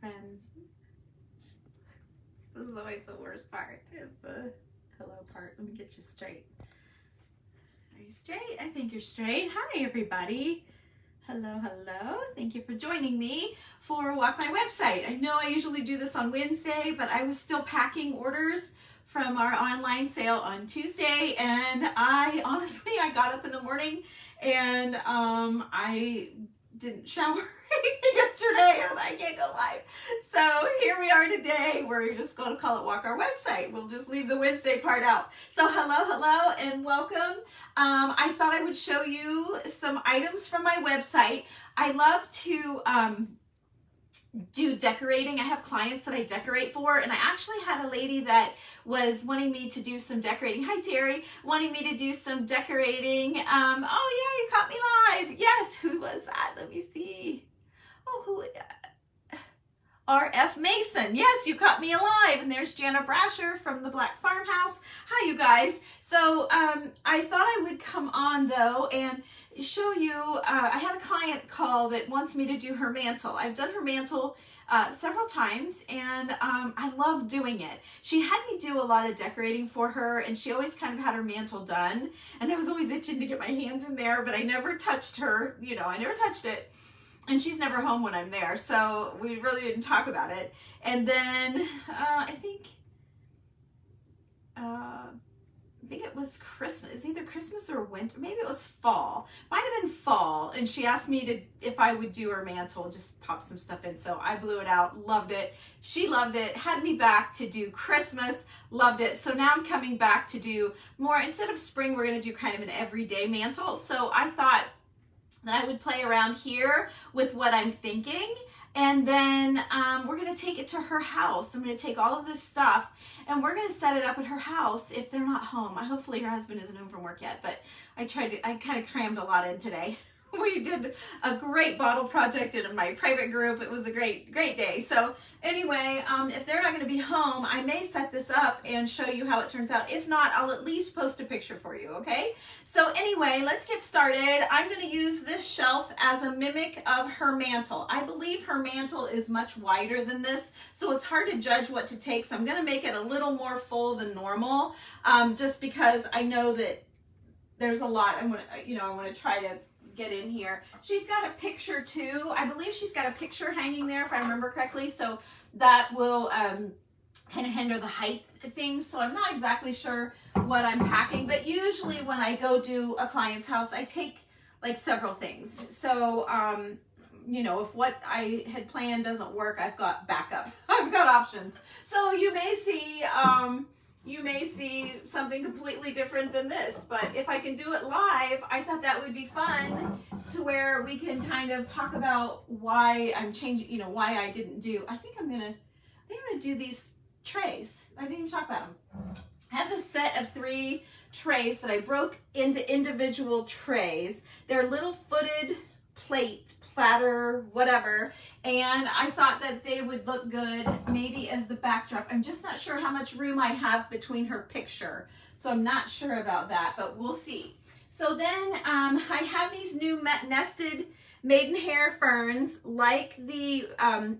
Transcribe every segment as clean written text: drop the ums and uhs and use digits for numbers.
friends. This is always the worst part, is the hello part. Let me get you straight. Are you straight? I think you're straight. Hi, everybody. Hello, hello. Thank you for joining me for Walk My Website. I know I usually do this on Wednesday, but I was still packing orders from our online sale on Tuesday, and I got up in the morning and I didn't shower anything yesterday, and I can't go live. So here we are today. We're just going to call it Walk Our Website. We'll just leave the Wednesday part out. So hello, and welcome. I thought I would show you some items from my website. I love to do decorating. I have clients that I decorate for, and I actually had a lady that was wanting me to do some decorating. Hi, Terry. Wanting me to do some decorating. Oh yeah, you caught me live. Yes, who was that? Let me see. Oh, who? RF Mason. Yes, you caught me alive. And there's Jana Brasher from the Black Farmhouse. Hi, you guys. So I thought I would come on though and show you, I had a client call that wants me to do her mantle. I've done her mantle several times, and I love doing it. She had me do a lot of decorating for her, and she always kind of had her mantle done, and I was always itching to get my hands in there, but I never touched her, I never touched it. And she's never home when I'm there, so we really didn't talk about it. And then I think it was Christmas, either Christmas or winter, maybe it was fall, might have been fall, and she asked me if I would do her mantle, just pop some stuff in, so I blew it out, loved it, she loved it, had me back to do Christmas, loved it, so now I'm coming back to do more, instead of spring, we're going to do kind of an everyday mantle, so I thought that I would play around here with what I'm thinking, and then we're going to take it to her house. I'm going to take all of this stuff and we're going to set it up at her house if they're not home. Hopefully her husband isn't home from work yet, but I kind of crammed a lot in today. We did a great bottle project in my private group. It was a great day. So anyway, if they're not going to be home, I may set this up and show you how it turns out. If not, I'll at least post a picture for you, okay? So anyway, let's get started. I'm going to use this shelf as a mimic of her mantle. I believe her mantle is much wider than this, so it's hard to judge what to take. So I'm going to make it a little more full than normal, just because I know that there's a lot. I want to try to get in here. She's got a picture too. I believe she's got a picture hanging there if I remember correctly, so that will kind of hinder the height of things. So I'm not exactly sure what I'm packing, but usually when I go do a client's house, I take like several things. So if what I had planned doesn't work, I've got backup. I've got options. So you may see something completely different than this, but if I can do it live, I thought that would be fun to where we can kind of talk about why I'm changing, why I didn't do. I think I'm gonna do these trays. I didn't even talk about them. I have a set of 3 trays that I broke into individual trays. They're little footed platter, whatever, and I thought that they would look good maybe as the backdrop. I'm just not sure how much room I have between her picture, so I'm not sure about that, but we'll see. So then I have these new nested maidenhair ferns, like the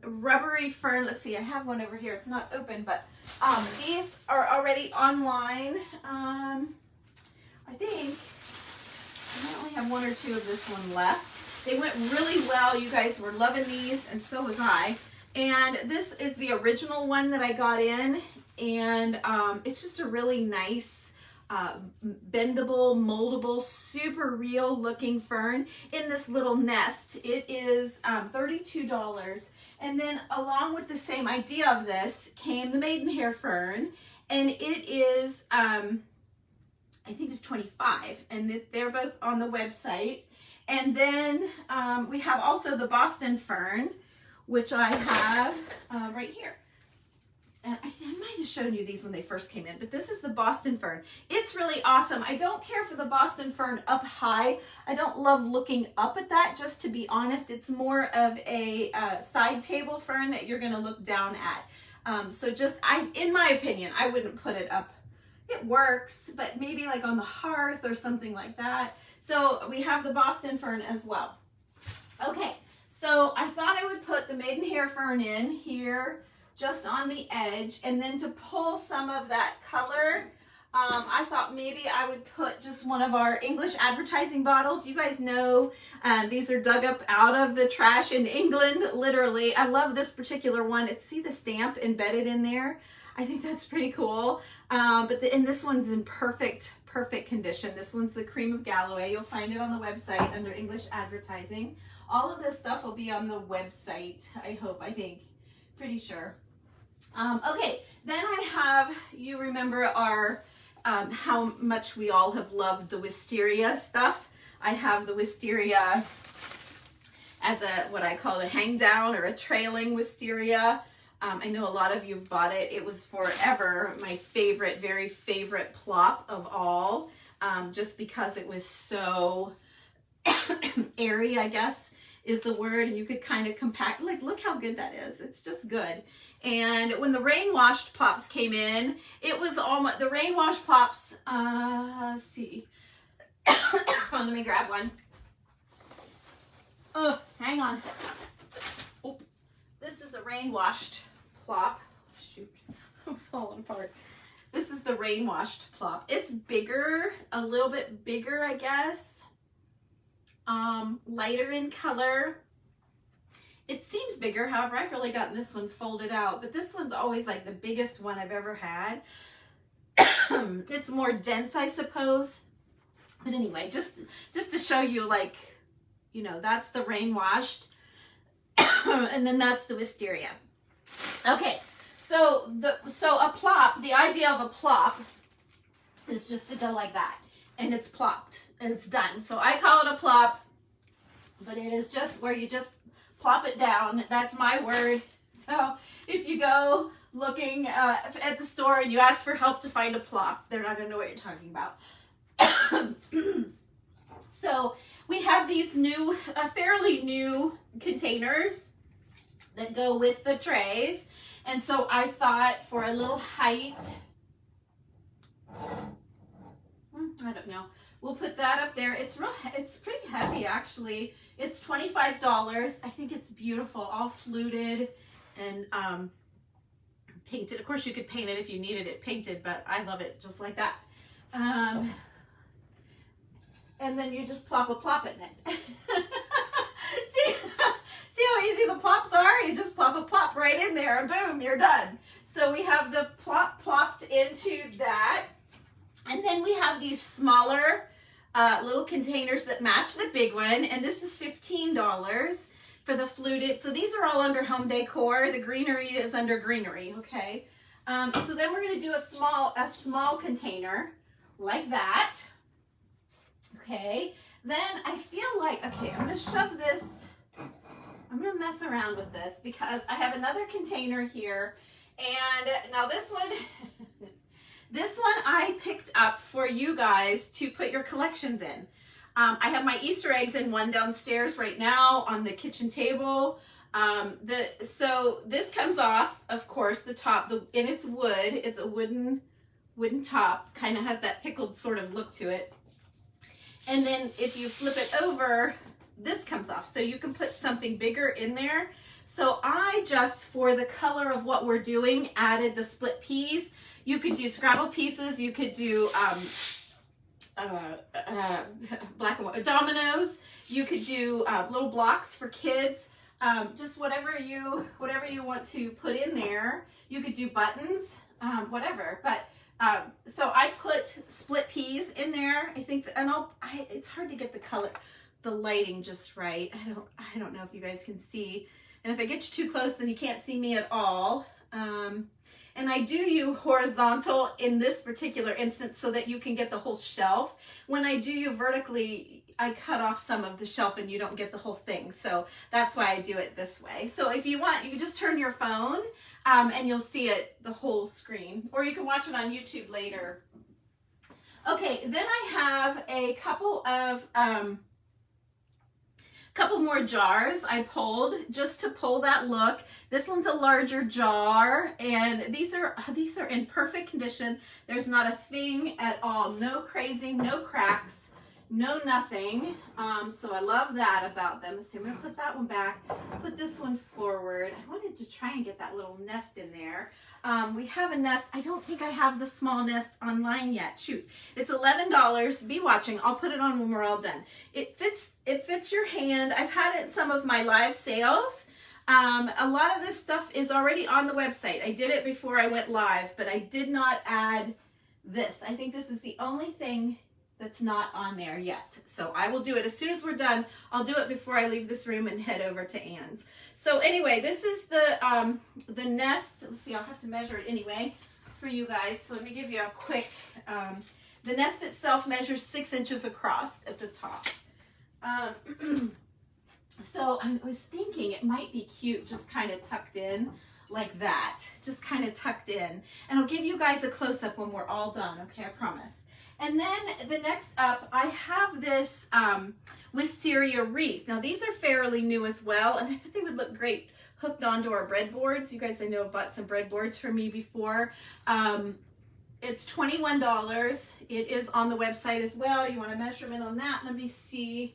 rubbery fern. Let's see, I have one over here. It's not open, but these are already online. I think I only have 1 or 2 of this one left. They went really well. You guys were loving these, and so was I. And this is the original one that I got in, and it's just a really nice, bendable, moldable, super real looking fern in this little nest. It is $32. And then along with the same idea of this came the maidenhair fern, and it is, I think it's $25, and they're both on the website. And then we have also the Boston fern, which I have right here. And I might have shown you these when they first came in, but this is the Boston fern. It's really awesome. I don't care for the Boston fern up high. I don't love looking up at that, just to be honest. It's more of a side table fern that you're gonna look down at. So in my opinion, I wouldn't put it up. It works, but maybe like on the hearth or something like that. So we have the Boston fern as well. Okay, So I thought I would put the Maidenhair Fern in here just on the edge, and then to pull some of that color, I thought maybe I would put just one of our English advertising bottles. You guys know these are dug up out of the trash in England, literally. I love this particular one. See the stamp embedded in there? I think that's pretty cool. And this one's in perfect condition. This one's the Cream of Galloway. You'll find it on the website under English advertising. All of this stuff will be on the website, I think, pretty sure. Okay, then I have, you remember our, how much we all have loved the wisteria stuff. I have the wisteria as what I call a hang down or a trailing wisteria. I know a lot of you have bought it. It was forever my favorite, very favorite plop of all, just because it was so airy, I guess is the word, and you could kind of compact, like, look how good that is. It's just good. And when the rain washed plops came in, it was almost, the rain washed plops, let's see. Let me grab one. Oh, hang on. Oh, this is a rain washed plop. Shoot, I'm falling apart. This is the rain washed plop. It's bigger, a little bit bigger, I guess. Lighter in color. It seems bigger, however, I've really gotten this one folded out, but this one's always like the biggest one I've ever had. It's more dense, I suppose. But anyway, just to show you, like, you know, that's the rain washed. And then that's the wisteria. Okay, so a plop, the idea of a plop is just to go like that, and it's plopped and it's done. So I call it a plop, but it is just where you just plop it down. That's my word. So if you go looking at the store and you ask for help to find a plop, they're not gonna know what you're talking about. So we have these new, fairly new containers that go with the trays. And so I thought for a little height, I don't know, we'll put that up there. It's pretty heavy, actually. It's $25. I think it's beautiful, all fluted and painted. Of course, you could paint it if you needed it painted, but I love it just like that. And then you just plop a plop in it. See how easy the plops are? You just plop a plop right in there and boom, you're done. So we have the plop plopped into that. And then we have these smaller little containers that match the big one. And this is $15 for the fluted. So these are all under home decor. The greenery is under greenery, okay? So then we're gonna do a small container like that. Okay, then I feel like, okay, I'm gonna shove this, I'm gonna mess around with this because I have another container here. And now this one, this one I picked up for you guys to put your collections in. I have my Easter eggs in one downstairs right now on the kitchen table. So this comes off, of course, the top, and it's wood. It's a wooden top, kind of has that pickled sort of look to it. And then if you flip it over, this comes off. So you can put something bigger in there. So I just, for the color of what we're doing, added the split peas. You could do Scrabble pieces. You could do black and white dominoes. You could do little blocks for kids. Just whatever you want to put in there. You could do buttons, whatever. But so I put split peas in there. I think, and it's hard to get the color, the lighting just right. I don't know if you guys can see. And if I get you too close, then you can't see me at all. And I do you horizontal in this particular instance so that you can get the whole shelf. When I do you vertically, I cut off some of the shelf and you don't get the whole thing. So that's why I do it this way. So if you want, you can just turn your phone and you'll see it, the whole screen, or you can watch it on YouTube later. Okay, then I have a couple more jars I pulled just to pull that look. This one's a larger jar, and these are in perfect condition. There's not a thing at all, no crazing, no cracks, know nothing. So I love that about them. Let's see, I'm gonna put that one back, put this one forward. I wanted to try and get that little nest in there. We have a nest. I don't think I have the small nest online yet. Shoot, it's $11. Be watching. I'll put it on when we're all done. It fits your hand. I've had it in some of my live sales. A lot of this stuff is already on the website. I did it before I went live, but I did not add this. I think this is the only thing that's not on there yet. So I will do it as soon as we're done. I'll do it before I leave this room and head over to Ann's. So anyway, this is the nest. Let's see, I'll have to measure it anyway for you guys. So let me give you a quick, the nest itself measures 6 inches across at the top. So I was thinking it might be cute just kind of tucked in like that, just kind of tucked in. And I'll give you guys a close-up when we're all done, okay, I promise. And then the next up, I have this wisteria wreath. Now these are fairly new as well, and I thought they would look great hooked onto our breadboards. You guys I know have bought some breadboards for me before. It's $21. It is on the website as well. You want a measurement on that? Let me see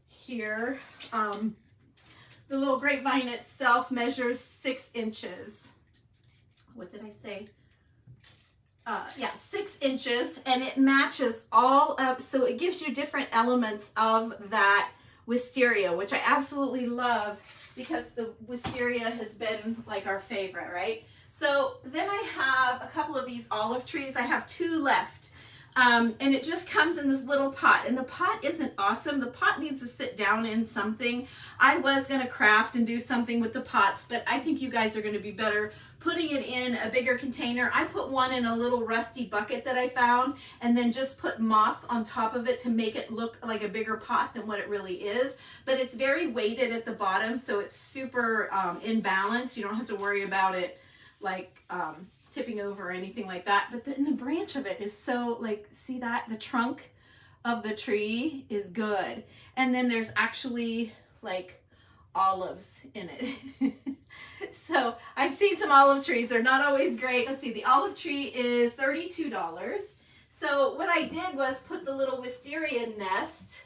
here. The little grapevine itself measures 6 inches. What did I say? Yeah, 6 inches, and it matches all up, so it gives you different elements of that wisteria, which I absolutely love because the wisteria has been like our favorite, right? So then I have a couple of these olive trees. I have 2 left. And it just comes in this little pot, and the pot isn't awesome. The pot needs to sit down in something. I was going to craft and do something with the pots, but I think you guys are going to be better putting it in a bigger container. I put one in a little rusty bucket that I found, and then just put moss on top of it to make it look like a bigger pot than what it really is. But it's very weighted at the bottom, so it's super in balance. You don't have to worry about it like tipping over or anything like that. But then the branch of it is so, like, see that? The trunk of the tree is good. And then there's actually like olives in it. So I've seen some olive trees. They're not always great. Let's see, the olive tree is $32. So what I did was put the little wisteria nest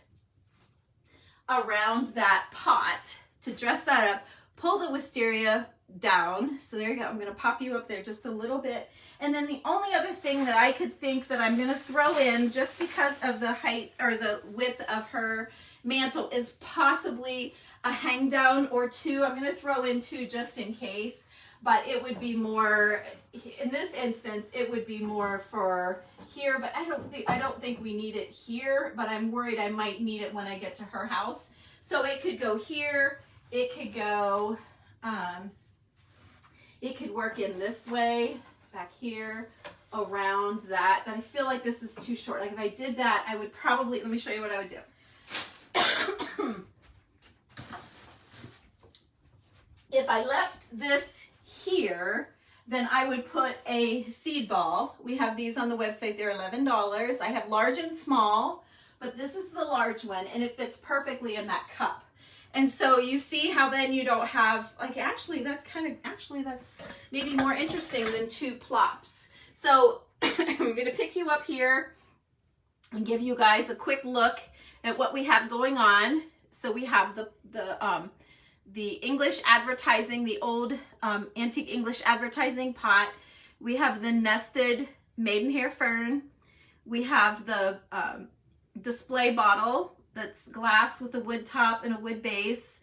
around that pot to dress that up, pull the wisteria down. So there you go. I'm going to pop you up there just a little bit. And then the only other thing that I could think that I'm going to throw in, just because of the height or the width of her mantle, is possibly a hang down or 2. I'm going to throw in 2 just in case, but it would be more, in this instance, it would be more for here, but I don't think we need it here, but I'm worried I might need it when I get to her house. So it could go here. It could go, it could work in this way, back here, around that, but I feel like this is too short. Like if I did that, I would probably, let me show you what I would do. If I left this here, then I would put a seed ball. We have these on the website. They're $11. I have large and small, but this is the large one, and it fits perfectly in that cup. And so you see how then you don't have, like, actually that's maybe more interesting than 2 plops. So I'm going to pick you up here and give you guys a quick look at what we have going on. So we have the English advertising, the old antique English advertising pot. We have the nested maidenhair fern. We have the display bottle that's glass with a wood top and a wood base.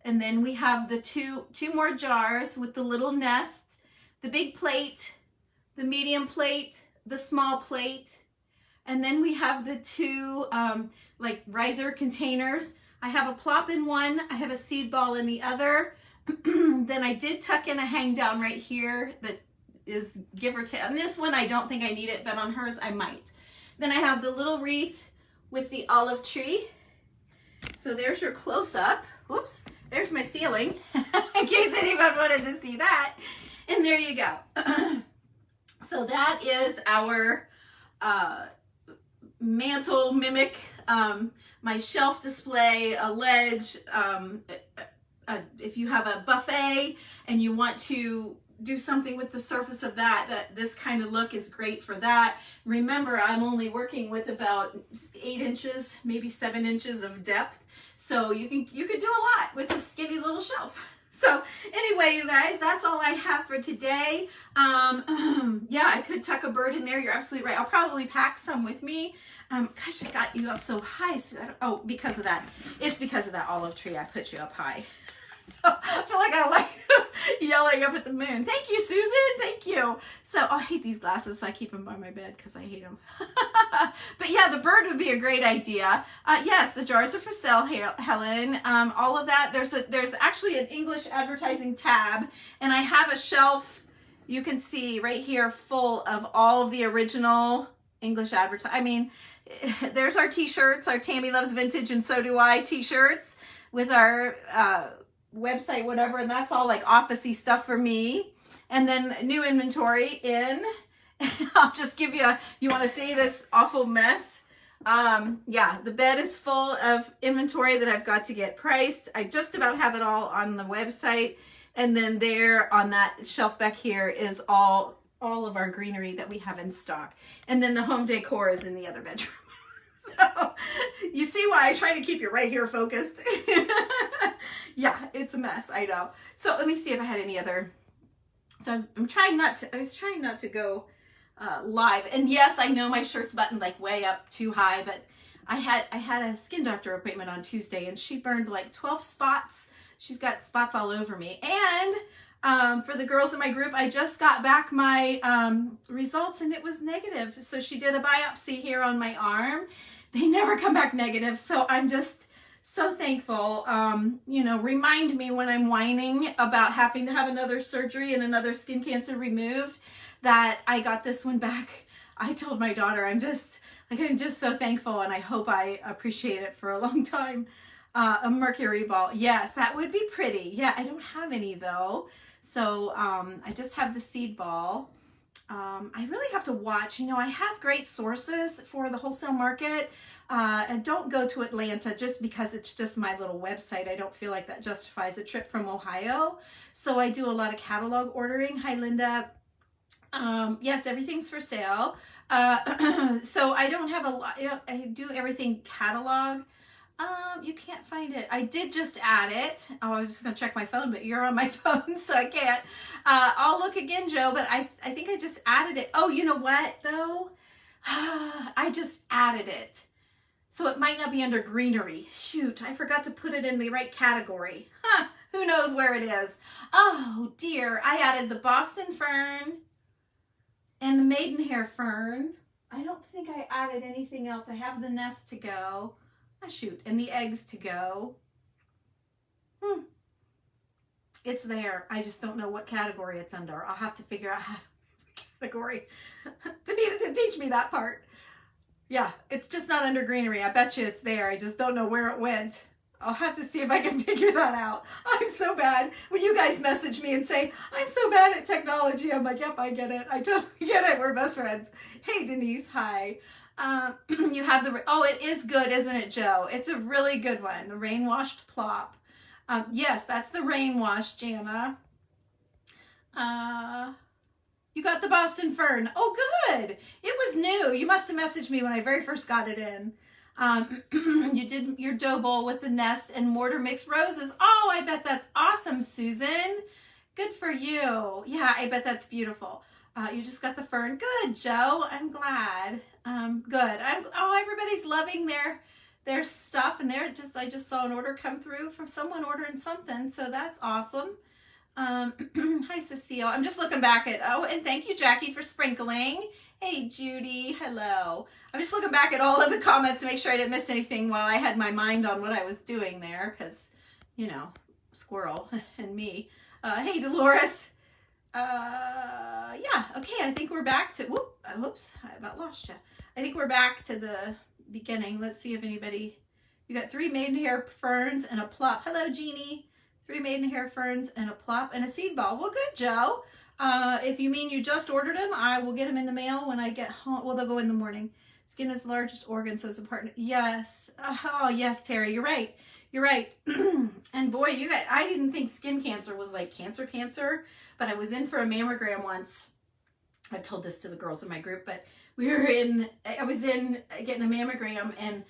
And then we have the two more jars with the little nest, the big plate, the medium plate, the small plate. And then we have the 2 like riser containers. I have a plop in one, I have a seed ball in the other. Then I did tuck in a hang down right here that is give or take. On this one, I don't think I need it, but on hers, I might. Then I have the little wreath with the olive tree. So there's your close-up. Whoops, there's my ceiling, in case anyone wanted to see that. And there you go. So that is our mantle mimic, my shelf display, a ledge. If you have a buffet and you want to do something with the surface of that this kind of look is great for that. Remember, I'm only working with about 8 inches, maybe 7 inches of depth. So you could do a lot with a skinny little shelf. So anyway, you guys, that's all I have for today. Yeah, I could tuck a bird in there. You're absolutely right. I'll probably pack some with me. Gosh, I got you up so high. So oh, because of that. It's because of that olive tree I put you up high. So I feel like I'm like yelling up at the moon. Thank you, Susan. Thank you. So I hate these glasses. So I keep them by my bed because I hate them. But yeah, the bird would be a great idea. Yes, the jars are for sale, Helen. All of that. There's actually an English advertising tab, and I have a shelf you can see right here full of all of the original English advertising. I mean, there's our t-shirts, our Tammy Loves Vintage and So Do I t-shirts with our website, whatever, and that's all like office-y stuff for me. And then new inventory in. I'll just give you you want to see this awful mess? Yeah, the bed is full of inventory that I've got to get priced. I just about have it all on the website. And then there on that shelf back here is all of our greenery that we have in stock. And then the home decor is in the other bedroom. So you see why I try to keep you right here focused. Yeah, it's a mess, I know. So let me see if I had any other. So I was trying not to go live. And yes, I know my shirt's buttoned like way up too high, but I had a skin doctor appointment on Tuesday and she burned like 12 spots. She's got spots all over me. And for the girls in my group, I just got back my results and it was negative. So she did a biopsy here on my arm. They never come back negative. So I'm just so thankful. You know, remind me when I'm whining about having to have another surgery and another skin cancer removed that I got this one back. I told my daughter, I'm just so thankful and I hope I appreciate it for a long time. A mercury ball. Yes, that would be pretty. Yeah, I don't have any though. So I just have the seed ball. I really have to watch. You know, I have great sources for the wholesale market. And don't go to Atlanta just because it's just my little website. I don't feel like that justifies a trip from Ohio. So I do a lot of catalog ordering. Hi, Linda. Yes, everything's for sale. So I don't have a lot. I do everything catalog. You can't find it. I did just add it. Oh, I was just going to check my phone, but you're on my phone, so I can't. I'll look again, Joe, but I think I just added it. Oh, you know what, though? I just added it. So it might not be under greenery. Shoot, I forgot to put it in the right category. Huh, who knows where it is? Oh, dear. I added the Boston fern and the maidenhair fern. I don't think I added anything else. I have the nest to go. Oh, shoot, and the eggs to go. It's there. I just don't know what category it's under. I'll have to figure out how category. Danita didn't teach me that part. Yeah, it's just not under greenery. I bet you it's there. I just don't know where it went. I'll have to see if I can figure that out. I'm so bad. When you guys message me and say, I'm so bad at technology, I'm like, yep, I get it. I totally get it. We're best friends. Hey, Denise. Hi. You have the, oh, it is good, isn't it, Joe? It's a really good one. The rain washed plop. Yes, that's the rain wash, Jana. You got the Boston fern. Oh, good. It was new. You must have messaged me when I very first got it in. You did your dough bowl with the nest and mortar mixed roses. Oh, I bet that's awesome, Susan. Good for you. Yeah, I bet that's beautiful. You just got the fern. Good, Joe. I'm glad. Good. Oh, everybody's loving their stuff, and I just saw an order come through from someone ordering something, so that's awesome. Hi, Cecile. I'm just looking back at, oh, and thank you, Jackie, for sprinkling. Hey, Judy. Hello. I'm just looking back at all of the comments to make sure I didn't miss anything while I had my mind on what I was doing there, because, you know, squirrel and me. Hey, Dolores. Yeah, okay, I think we're back to, whoops, I about lost you. I think we're back to the beginning. Let's see if anybody, you got 3 maidenhair ferns and a plop. Hello, Jeannie. 3 maidenhair ferns and a plop and a seed ball. Well, good, Joe. If you mean you just ordered them, I will get them in the mail when I get home. Well, they'll go in the morning. Skin is the largest organ, so it's a partner. Yes. Oh, yes, Terry, you're right. You're right. And boy, you guys, I didn't think skin cancer was like cancer, but I was in for a mammogram once. I told this to the girls in my group, but I was in getting a mammogram, and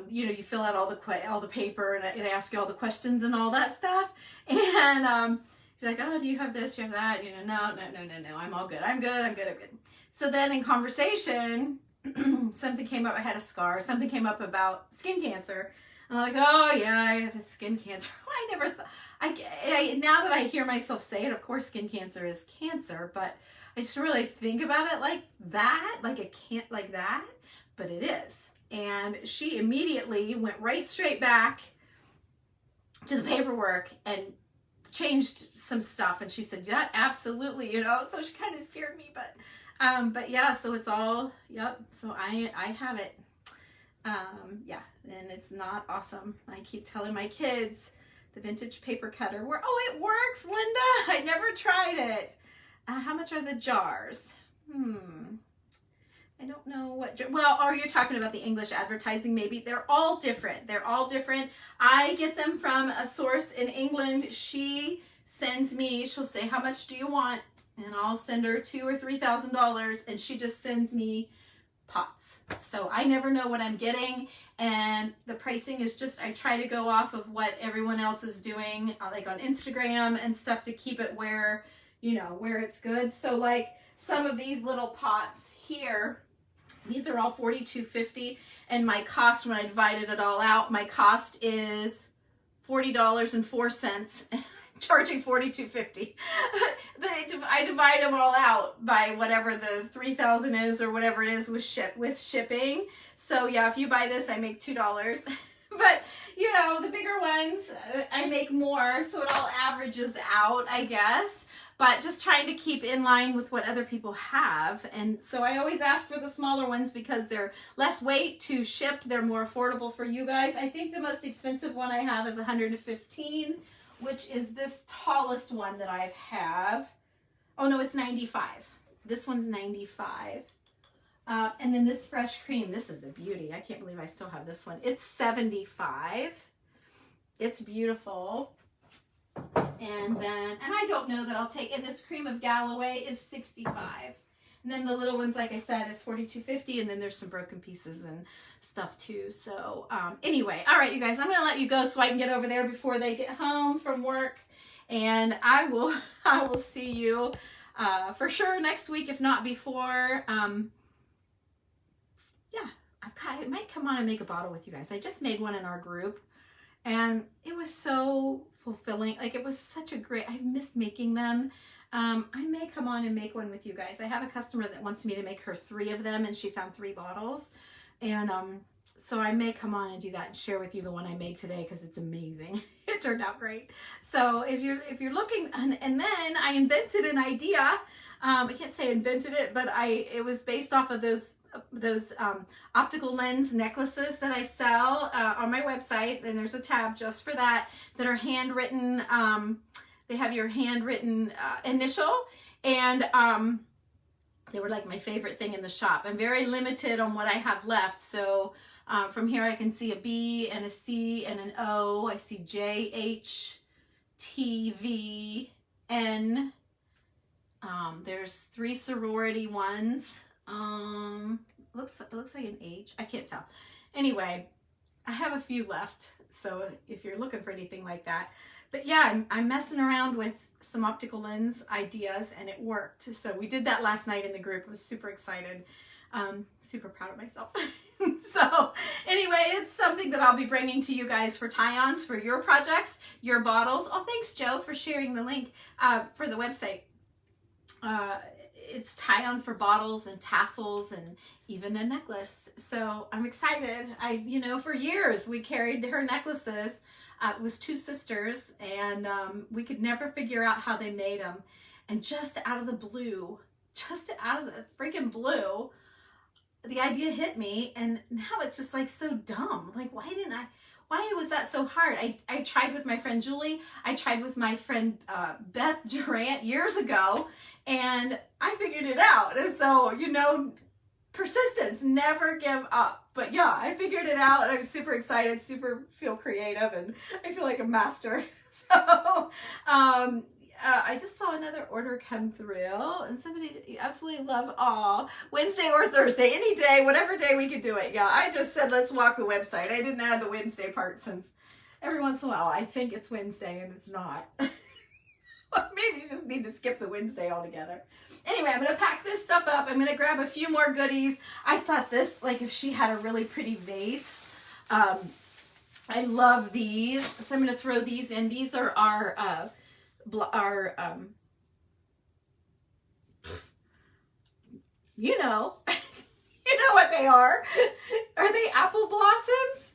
you know, you fill out all the paper, and it asks you all the questions and all that stuff. And she's like, oh, do you have this? Do you have that? You know, no. I'm all good. I'm good. So then in conversation, something came up. I had a scar. Something came up about skin cancer. I'm like, oh yeah, I have skin cancer. I never thought. Now that I hear myself say it, of course, skin cancer is cancer, but I just really think about it like that, like it can't like that, but it is. And she immediately went right straight back to the paperwork and changed some stuff. And she said, yeah, absolutely, you know. So she kind of scared me, but yeah. So it's all, yep. So I have it. Yeah, and it's not awesome. I keep telling my kids the vintage paper cutter it works, Linda. I never tried it. How much are the jars? I don't know what, well, are you talking about the English advertising? Maybe. They're all different. I get them from a source in England. She sends me, she'll say, how much do you want? And I'll send her $2,000 or $3,000, and she just sends me pots. So I never know what I'm getting, and the pricing is just, I try to go off of what everyone else is doing, like on Instagram and stuff, to keep it where, you know, where it's good. So like some of these little pots here, these are all $42.50, and my cost, when I divided it all out, my cost is $40.04. Charging $42.50. I divide them all out by whatever the 3,000 is or whatever it is with shipping. So yeah, if you buy this, I make $2. But you know, the bigger ones, I make more, so it all averages out, I guess. But just trying to keep in line with what other people have. And so I always ask for the smaller ones because they're less weight to ship. They're more affordable for you guys. I think the most expensive one I have is $115, which is this tallest one that I have. Oh no, it's $95. This one's $95. And then this fresh cream, this is the beauty. I can't believe I still have this one. It's $75. It's beautiful. And I don't know that I'll take, and this cream of Galloway is $65. And then the little ones, like I said, is $42.50, and then there's some broken pieces and stuff too. So anyway, all right, you guys, I'm gonna let you go so I can get over there before they get home from work, and I will see you for sure next week, if not before. Yeah, I might come on and make a bottle with you guys. I just made one in our group, and it was so fulfilling. Like, it was such a great, I missed making them. I may come on and make one with you guys. I have a customer that wants me to make her 3 of them, and she found 3 bottles. And so I may come on and do that and share with you the one I made today, because it's amazing. It turned out great. So if you're looking, and then I invented an idea. I can't say I invented it, but it was based off of those optical lens necklaces that I sell on my website, and there's a tab just for that are handwritten. They have your handwritten initial, and they were like my favorite thing in the shop. I'm very limited on what I have left, so from here I can see a B and a C and an O. I see J, H, T, V, N. There's 3 sorority ones. It looks like an H. I can't tell. Anyway, I have a few left, so if you're looking for anything like that. But yeah, I'm messing around with some optical lens ideas, and it worked. So we did that last night in the group. I was super excited. Super proud of myself. So anyway, it's something that I'll be bringing to you guys for tie-ons for your projects, your bottles. Oh, thanks, Joe, for sharing the link for the website. It's tie-on for bottles and tassels and even a necklace. So I'm excited. For years we carried her necklaces. It was 2 sisters, and we could never figure out how they made them. And just out of the freaking blue, the idea hit me, and now it's just like so dumb. Like, why was that so hard? I tried with my friend Julie. I tried with my friend Beth Durant years ago, and I figured it out. And so, persistence, never give up. But yeah, I figured it out. I'm super excited, super feel creative, and I feel like a master. So I just saw another order come through, and somebody, you absolutely love all Wednesday or Thursday, any day, whatever day we could do it. Yeah, I just said let's walk the website. I didn't add the Wednesday part since every once in a while I think it's Wednesday and it's not. Maybe you just need to skip the Wednesday altogether. Anyway, I'm going to pack this stuff up. I'm going to grab a few more goodies. I thought this, like if she had a really pretty vase, I love these. So I'm going to throw these in. These are our you know, you know what they are. Are they apple blossoms?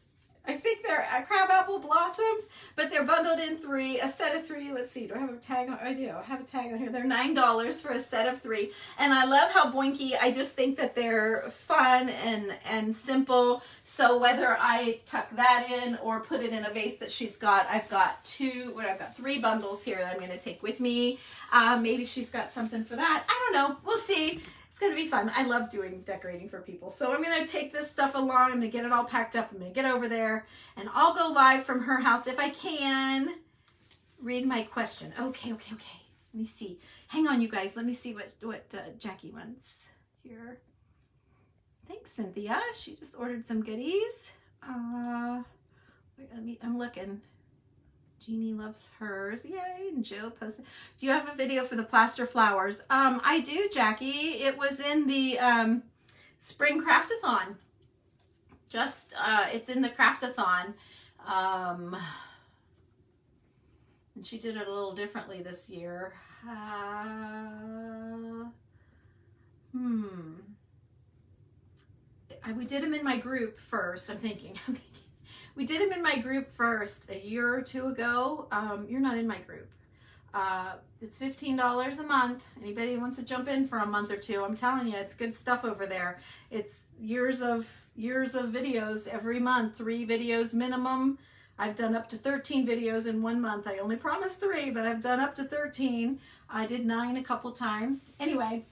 I think they're crab apple blossoms, but they're bundled in 3, a set of 3. Let's see, do I have a tag on? I do. I have a tag on here. They're $9 for a set of 3. And I love how Boinky, I just think that they're fun and simple. So whether I tuck that in or put it in a vase that she's got, I've got 3 bundles here that I'm going to take with me. Maybe she's got something for that. I don't know. We'll see. It's going to be fun. I love doing decorating for people. So I'm going to take this stuff along. I'm going to get it all packed up. I'm going to get over there and I'll go live from her house if I can. Read my question. Okay. Let me see. Hang on, you guys. Let me see what Jackie wants here. Thanks, Cynthia. She just ordered some goodies. I'm looking. Jeannie loves hers. Yay. And Joe posted. Do you have a video for the plaster flowers? I do, Jackie. It was in the spring craftathon. Just, it's in the craftathon. And she did it a little differently this year. We did them in my group first. I'm thinking. We did them in my group first a year or 2 ago. You're not in my group. It's $15 a month. Anybody who wants to jump in for a month or 2, I'm telling you, it's good stuff over there. It's years of videos every month, 3 videos minimum. I've done up to 13 videos in 1 month. I only promised 3, but I've done up to 13. I did 9 a couple times. Anyway.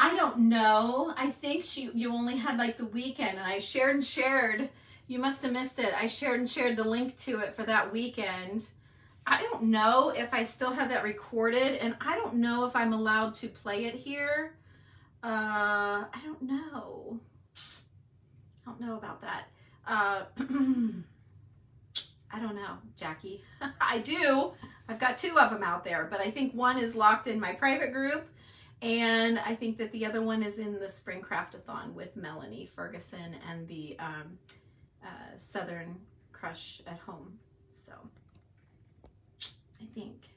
I don't know. I think you only had like the weekend, and I shared. You must have missed it. I shared the link to it for that weekend. I don't know if I still have that recorded, and I don't know if I'm allowed to play it here. I don't know. I don't know about that. I don't know, Jackie. I do. I've got 2 of them out there, but I think one is locked in my private group. And I think that the other one is in the Spring Craftathon with Melanie Ferguson and the Southern Crush at Home. So I think,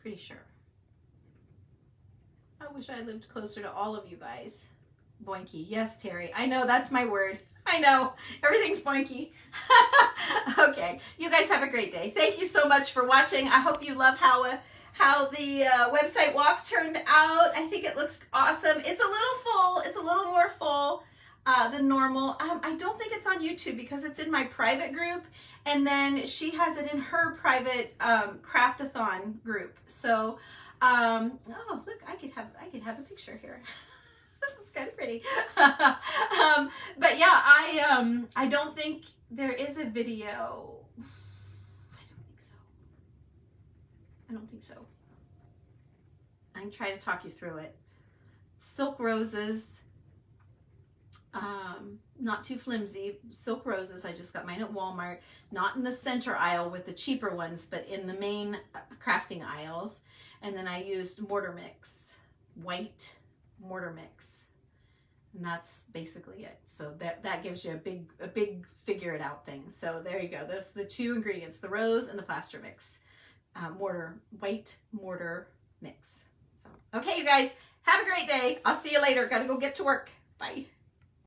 pretty sure. I wish I lived closer to all of you guys. Boinky. Yes, Terry. I know, that's my word. I know. Everything's boinky. Okay. You guys have a great day. Thank you so much for watching. I hope you love how the website walk turned out. I think it looks awesome. It's a little full. It's a little more full than normal. I don't think it's on YouTube because it's in my private group, and then she has it in her private craftathon group. So, oh look, I could have a picture here. It's kind of pretty. But yeah, I don't think there is a video. I don't think so. I'm trying to talk you through it. Silk roses, not too flimsy. Silk roses, I just got mine at Walmart, not in the center aisle with the cheaper ones, but in the main crafting aisles. And then I used mortar mix, white mortar mix. And that's basically it. So that gives you a big figure it out thing. So there you go. Those are the 2 ingredients, the rose and the plaster mix. White mortar mix. So, okay, you guys, have a great day. I'll see you later. Gotta go get to work. Bye.